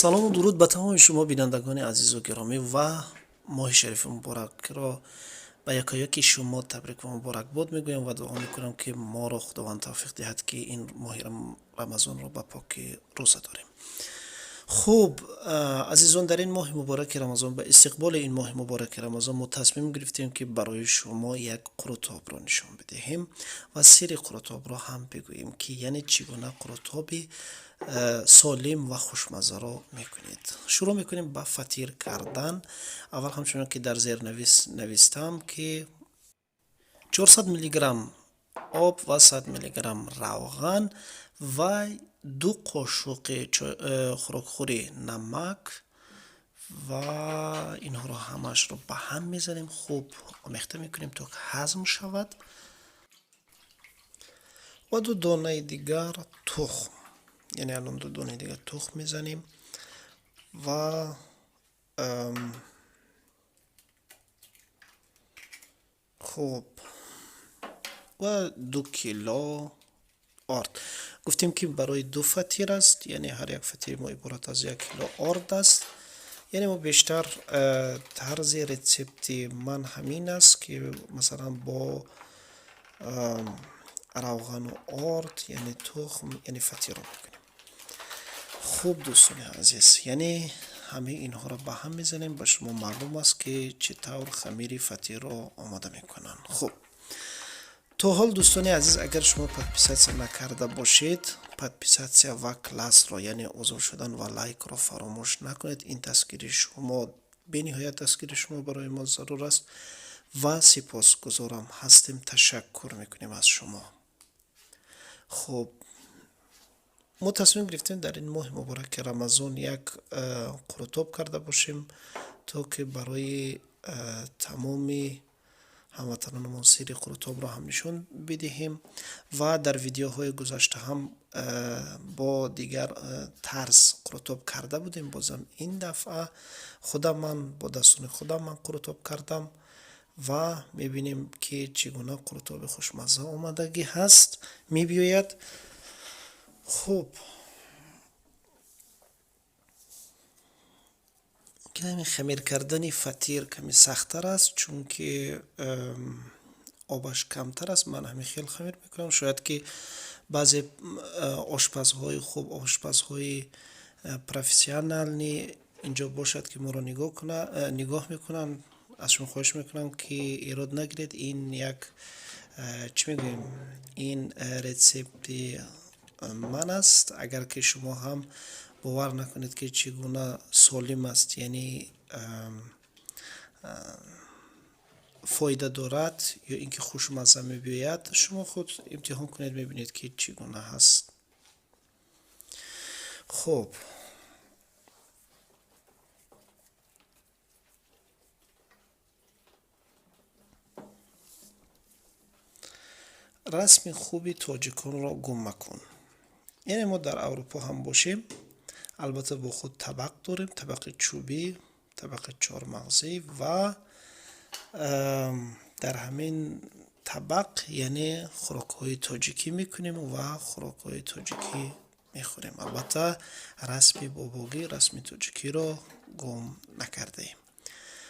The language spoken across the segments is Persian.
سلام و درود به تمام شما بینندگان عزیز و گرامی و ماه شریف مبارک را به یکایک شما تبریک و مبارک باد میگویم و دعا میکنم که ما را خداوند توفیق دهد که این ماه رمضان را به پاکی روزه داریم. خوب عزیزان، در این ماه مبارک رمضان به استقبال این ماه مبارک رمضان ما تصمیم گرفتیم که برای شما یک قرطاب را نشان بدهیم و سیر قرطاب را هم بگوییم که یعنی چگونه قرطابی سالم و خوشمزه را میکنید. شروع میکنیم با فطیر کردن. اول همچنان که در زیر نویستم که 400 میلی گرم آب و 100 میلی گرم روغن و 2 قاشق خوراکخوری نمک و اینها را همش رو به هم میزنیم. خوب آمیخته میکنیم تا که هضم شود و 2 دانه دیگر تخم، یعنی الان 2 دانه دیگر تخم میزنیم و خوب و 2 کیلو آرد. گفتیم که برای 2 فطیر است، یعنی هر یک فطیر ما عبارت از 1 کیلو آرد است. یعنی ما بیشتر طرز رسپت من همین است که مثلا با روغن و آرد یعنی تخم یعنی فطیر رو میکنیم. خوب دوستان عزیز، یعنی همه اینها را به هم میزنیم. به شما معلوم است که چطور خمیر فطیر را آماده میکنن. خوب، تا حال دوستان عزیز اگر شما پادپیساتسیا نکرده باشید، پادپیساتسیا و کلاس را یعنی عضو شدن و لایک را فراموش نکنید. این تسکیر شما به نهایت تسکیر شما برای ما ضرور است و سپاسگزارم هستیم. تشکر میکنیم از شما. خب، ما تصمیم گرفتیم در این ماه مبارک رمضان یک قرطاب کرده باشیم تا که برای تمام هموطنانمان سیر قرطاب را هم نشان بدهیم و در ویدیوهای گذشته هم با دیگر طرز قرطاب کرده بودیم. بازم این دفعه من با دستان خودم من قرطاب کردم و میبینیم که چگونه قرطاب خوشمزه آمادگی هست میبیاید. خوب، کمی خمیر کردن فطیر کمی سخت‌تر است چون که آبش کمتر است. من همین خیلی خمیر میکنم. شاید که بعضی آشپزهای خوب، آشپزهای پروفسیونال اینجا باشد که ما را نگاه میکنن. از شما خواهش میکنم که ایراد نگیرید. این یک چی میگویم، این رسپت من است. اگر که شما هم باور نکنید که چگونه سالم است، یعنی فایده دارد یا اینکه خوشمزه میباید، شما خود امتحان کنید میبینید که چگونه هست. خب، رسم خوبی تاجیکان را گم مکن. یعنی ما در اروپا هم باشیم، البته با خود طبق داریم، طبق چوبی، طبق 4 مغزی و در همین طبق یعنی خوراک های تاجیکی میکنیم و خوراک های تاجیکی میخوریم. البته رسم باباگی، رسم تاجیکی را گم نکرده ایم.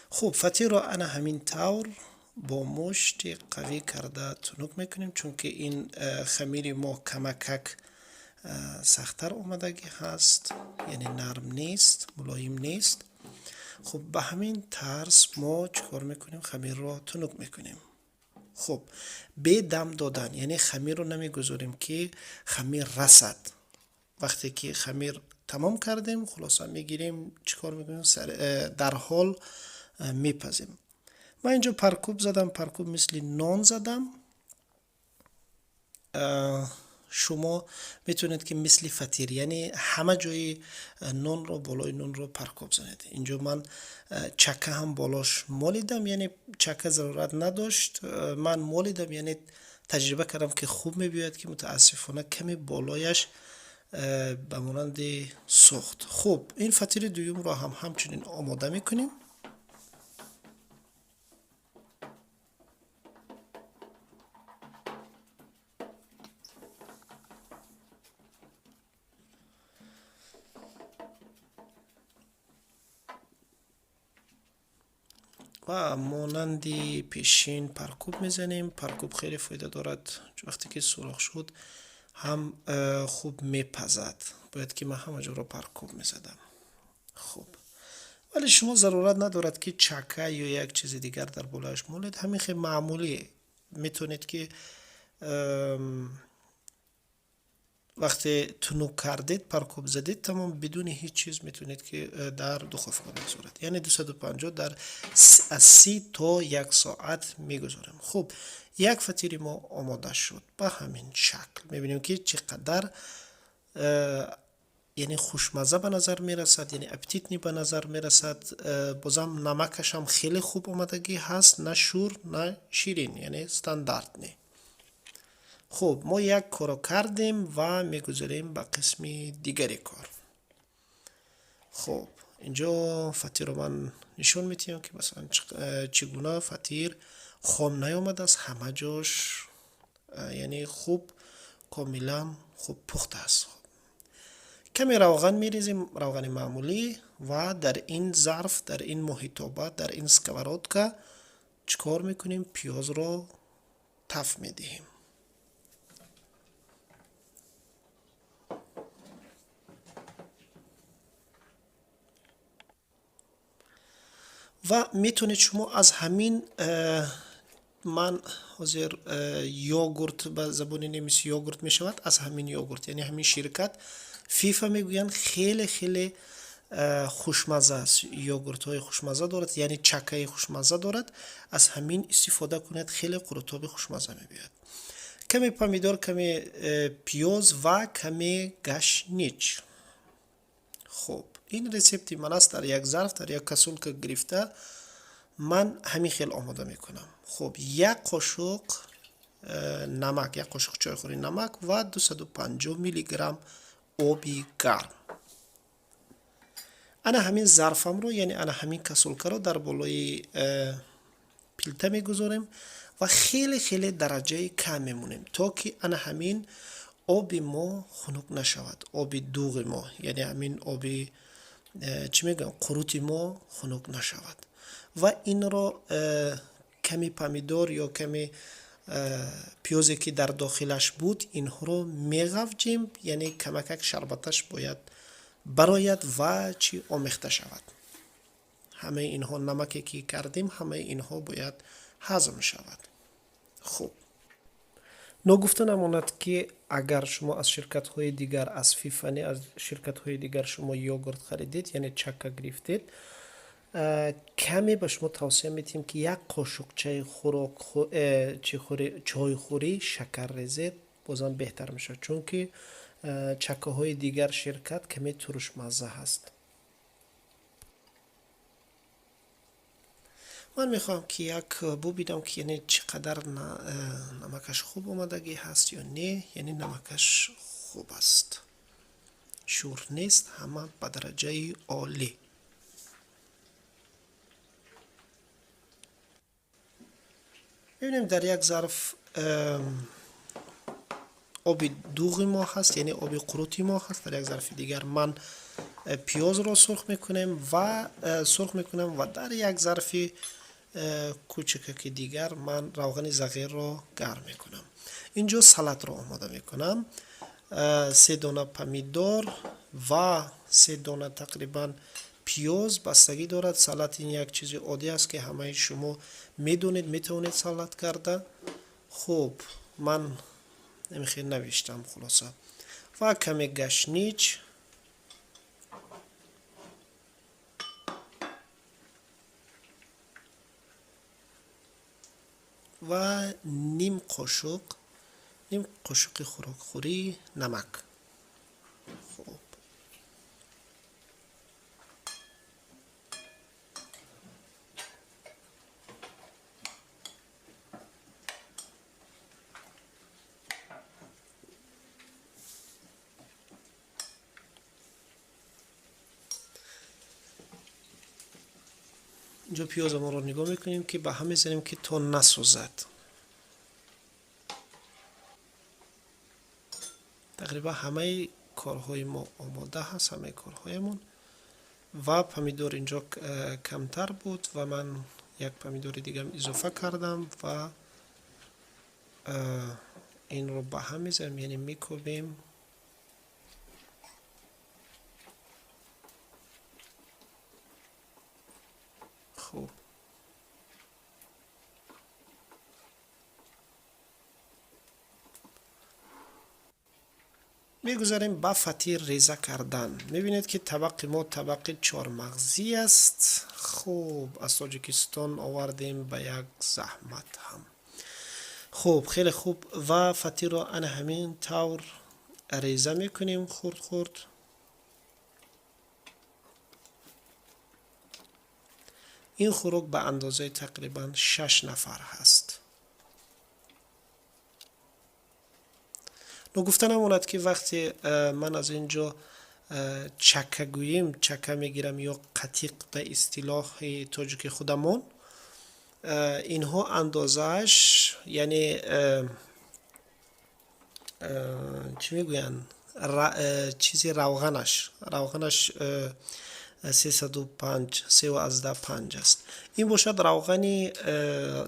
خوب، فطیر را انا همین طور با مشت قوی کرده تنک میکنیم چون که این خمیر ما کمکک سختتر آمدگی هست، یعنی نرم نیست، ملایم نیست. خب به همین طرز ما چیکار میکنیم؟ خمیر را تنک میکنیم. خب، به دم دادن یعنی خمیر رو نمیگذاریم که خمیر رسد. وقتی که خمیر تمام کردیم خلاصا میگیریم چیکار میکنیم؟ در حال میپزیم. من اینجا پرکوب زدم، پرکوب مثل نان زدم. شما میتونید که مثل فطیر یعنی همه جای نان رو، بالای نان رو پرکوب زنید. اینجا من چکه هم بالاش مالیدم، یعنی چکه ضرورت نداشت، من مالیدم، یعنی تجربه کردم که خوب میباید که متاسفانه کمی بالایش به مانند سوخت. خب، این فطیر دوم رو هم همچنین آماده میکنیم. و مانندی پیشین پرکوب میزنیم. پرکوب خیلی فایده دارد، وقتی که سوراخ شد هم خوب میپزد. باید که من همه جا رو پرکوب میزدم. خوب، ولی شما ضرورت ندارد که چکه یا یک چیز دیگر در بالایش مولید. همین خیلی معمولی میتونید که وقتی تنوک کردید پرکوب زدید تمام بدون هیچ چیز میتونید که در دخفه بگذارید. یعنی 250 در از 30 تا 1 ساعت میگذاریم. خب یک فطیر ما آماده شد به همین شکل. میبینیم که چقدر یعنی خوشمزه به نظر میرسد، یعنی اپتیت به نظر میرسد. بازم نمکش هم خیلی خوب آمدگی هست، نه شور نه شیرین، یعنی استاندارد نه. خب ما یک کارو کردیم و میگذاریم به قسم دیگری کار. خب اینجا فطیر رو من نشون میتیم که مثلا چگونه فطیر خام نیامده است، همه جاش یعنی خوب کاملا خوب پخته است. کمی روغن میریزیم، روغن معمولی، و در این ظرف، در این محیطابه، در این سکواراتکا چکار میکنیم؟ پیاز رو تف میدهیم. و میتونید شما از همین من حاضر یوگورت به زبان نمیسی یوگورت میشود، از همین یوگورت، یعنی همین شرکت فیفا میگوین خیلی خیلی خوشمزه است. یوگورت های خوشمزه دارد، یعنی چکه خوشمزه دارد. از همین استفاده کنید، خیلی قروتاب خوشمزه میبید. کمی پامیدور، کمی پیاز و کمی گشنیج. خب این رسیپتی من است در یک ظرف، در یک کاسول که گرفته من همین خیلی آماده میکنم. خب یک قاشق نمک، یک قاشق چایخوری نمک و 250 میلی گرم آبی گرم. انا همین ظرفم رو، یعنی انا همین کاسولکا رو در بالای پیلته میگذاریم و خیلی خیلی درجه کم میمونیم تا که انا همین آبی ما خنک نشود، آبی دوغ ما، یعنی همین آبی چی میگم قروتی ما خنک نشود. و این رو کمی پامیدور یا کمی پیازی که در داخلش بود اینها رو میغوجیم، یعنی کمکک شربتش باید براید و چی آمیخته شود. همه اینها نمکی که کردیم همه اینها باید هضم شود. خوب، نگفته نماند که اگر شما از شرکت های دیگر، از فیفانی، از شرکت های دیگر شما یوگورت خریدید، یعنی چکه گرفتید، کمی به شما توصیه میتیم که یک قاشق چای خوری شکر ریزید، بازم بهتر میشه، چون که چکه های دیگر شرکت کمی ترش مزه هست. من میخوام که یک ببینم که یعنی چقدر نمکش خوب آمدگی هست یا نه. یعنی نمکش خوب است، شور نیست، همه به درجه عالی. ببینیم در یک ظرف آبی دوغ ما هست، یعنی آبی قروتی ما هست. در یک ظرف دیگر من پیاز را سرخ میکنم و در یک ظرف کوچک دیگر من روغن زغیر را گرم میکنم. اینجا سالاد را آماده میکنم. 3 دانه پمیدور و 3 دانه تقریبا پیاز، بستگی دارد. سالاد این یک چیز عادی است که همه شما میدونید، میتونید سالاد کرده. خب من نمیخواد نوشتم خلاصه. و کمی گشنیج و نیم قاشق خوراکخوری نمک. خب اینجا پیاز ما رو نگاه میکنیم که به هم میزنیم که تا نسوزد. تقریبا همه کارهای ما آماده هست، همه کارهایمون. و پمیدور اینجا کمتر بود و من یک پمیدور دیگه هم اضافه کردم و این رو به هم میزنیم، یعنی میکوبیم. خوب میگذاریم به فطیر ریزه کردن. میبینید که طبق ما طبق چهارمغزی است. خوب از تاجیکستان آوردیم به یک زحمت هم. خوب خیلی خوب و فطیر رو ان همین طور ریزه میکنیم خورد خورد. این خوراک به اندازه تقریبا 6 نفر هست. گفتنم اومد که وقتی من از اینجا چکه گوییم، چکه میگیرم یا قطیق به اصطلاح تاجیک خودمون، اینها اندازهش یعنی چی میگوین چیزی روغنش 305 315 است. این باشد روغنی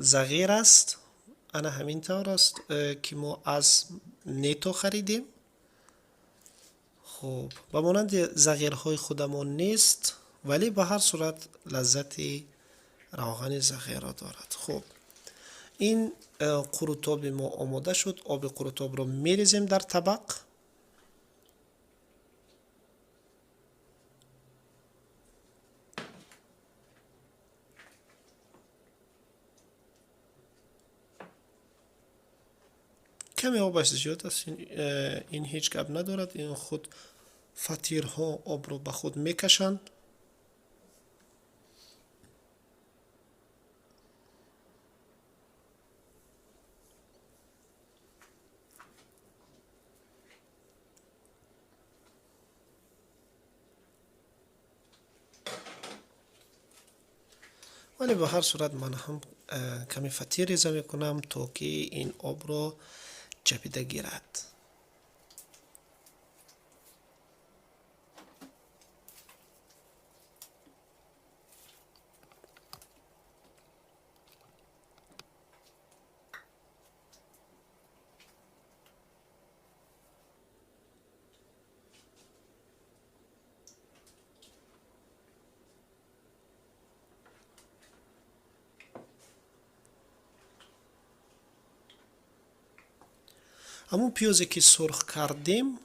صغیر است. انا همین طور است که ما از نیتو خریدیم. خب به مانند صغیرهای خودمون نیست، ولی به هر صورت لذت روغن صغیر را دارد. خب این قروتاب ما آماده شد. آب قروتاب رو میریزیم در طبق. کمی آبش زیاد است، این هیچ گپ ندارد، این خود فطیرها آب رو به خود میکشند. ولی به هر صورت من هم کمی فطیر ریزه میکنم تا که این آب رو چپیده گیرد. همون پیازی که سرخ کردیم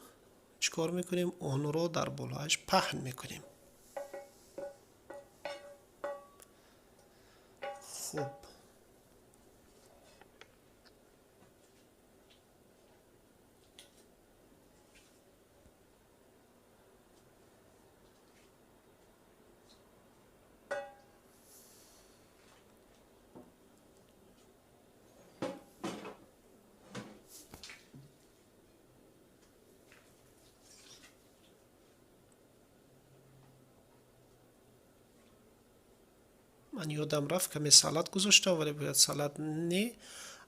چیکار میکنیم؟ اون رو در بالایش پهن میکنیم. خوب من یادم رفت کمی سالاد گذاشته، ولی باید سالاد نه.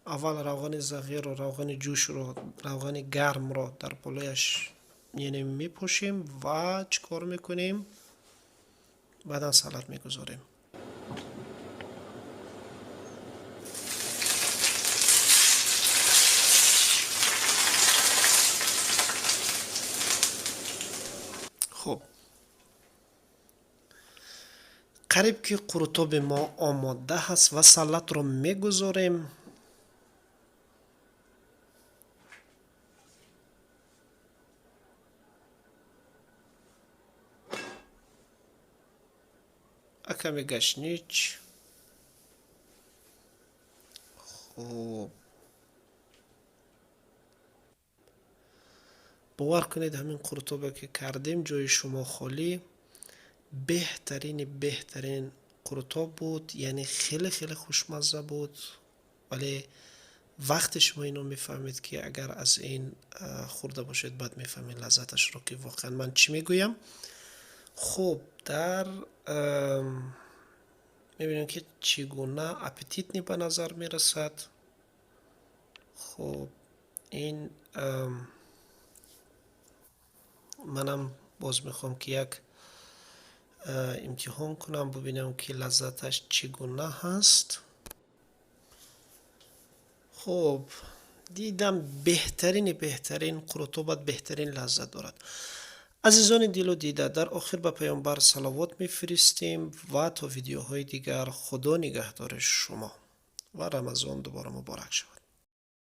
اول روغن صغیر و روغن جوش رو، روغن گرم رو در بالایش یعنی میپوشیم و چیکار میکنیم؟ بعدا سالاد میگذاریم. خب قریب که قروتاب ما آماده هست و سالاد رو میگذاریم. کمی گشنیج. خوب باور کنید همین قروتابه که کردیم جای شما خالی. بهترین قروتاب بود، یعنی خیلی خیلی خوشمزه بود. ولی وقتی شما اینو میفهمید که اگر از این خورده باشید بعد میفهمید لذتش رو که واقعا من چی میگویم. خب در میبینیم که چگونه اپتیت به نظر میرسد. خب این منم باز میخوام که یک امتحان کنم ببینم که لذتش چگونه هست. خب دیدم بهترین رطوبت بهترین لذت دارد. عزیزان دل و دیده، در آخر به پیامبر صلوات میفرستیم و تا ویدیوهای دیگر خدا نگهدار شما و رمضان دوباره مبارک شود.